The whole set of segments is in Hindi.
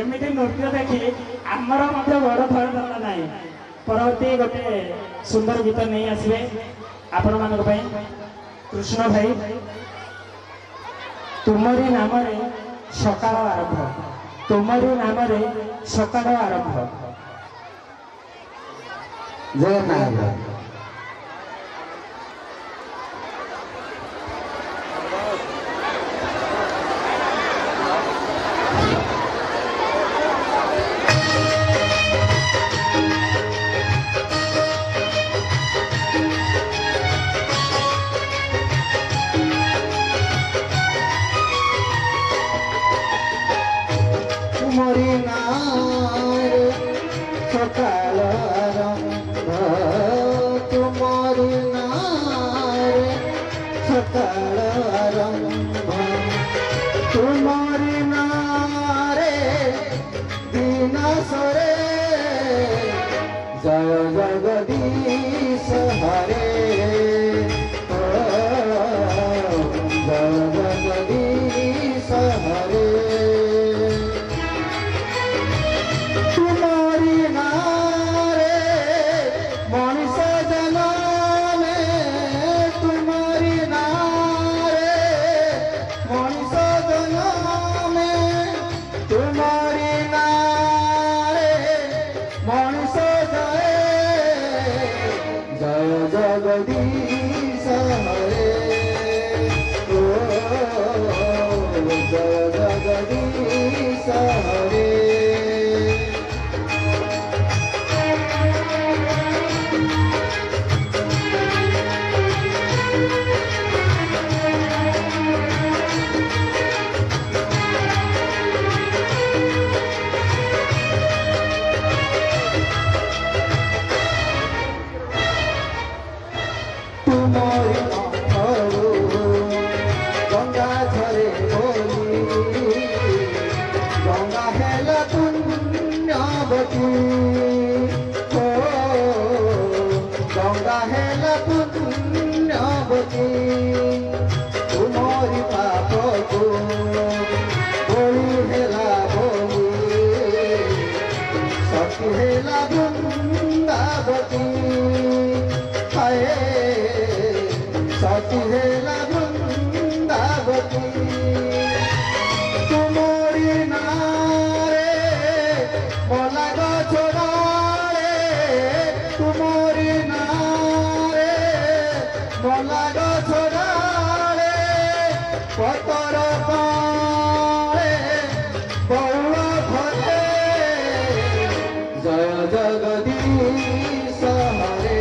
एमती नृत्य देखी आमर बड़ भय धरना ना परवर्ती गोटे सुंदर गीत नहीं आसवे आपण मान कृष्ण भाई तुमरी नाम सकाळ आरंभ तुमरी नाम सकाळ आरंभ जगन्नाथ तुमरी नार सकाळ आरंभ तुमरी नार सकाळ आरंभ तुमरी नारे दिनसरे जय जगदीश हरे जय जगदीश हरे तुम्हारी नारे मनुष जन्म तुम्हारी नारे मनुष जन्म तुम्हारी नारे मनुष जय जगदीश हरे जय जगदीश हरे तुम्हारी नामरू गंगा झरे बोली गंगा हेला पुण्यवती ओ गंगा हेला पुण्यवती तुम्हारी पाप को बोली हेला बोली सखी हेला वृंदावती हाय सती हेला वृंदावती तुमरी नारे मला गछड़ाए तुमरी नारे मला गछड़ाए पतर पाए बउआ भरे जय जगदीश हरे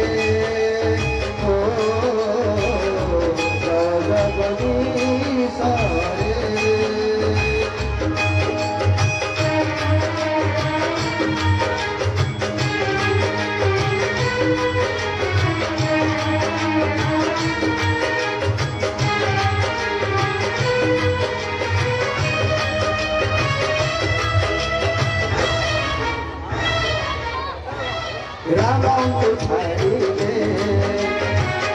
जगदीश हरे राम छाड़िले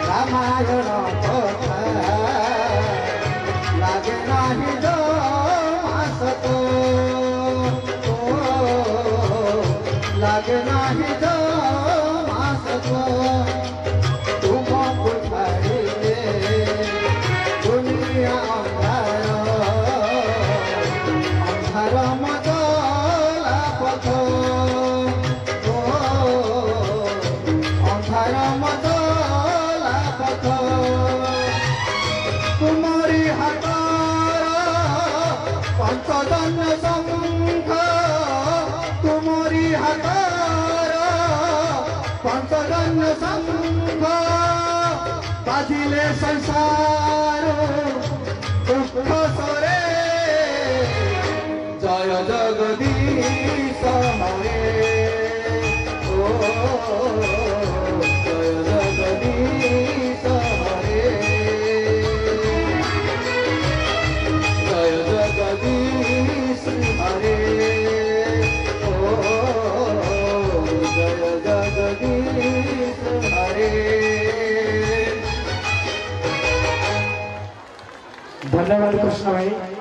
रामायण कथा लागे नाही जो मासत लागे नाही जो मासत तुमको छाड़िले दुनिया अंधार अंधार मजला पथ मजला पथ तुम्हारी हाथर पंचजन शंख तुम्हारी हाथर पंचजन शंख बाजिले संसार दुख सरे जय जगदीश हरे जय जगदीश हरे जय जगदीश हरे जय जगदीश हरे। धन्यवाद कृष्ण भाई।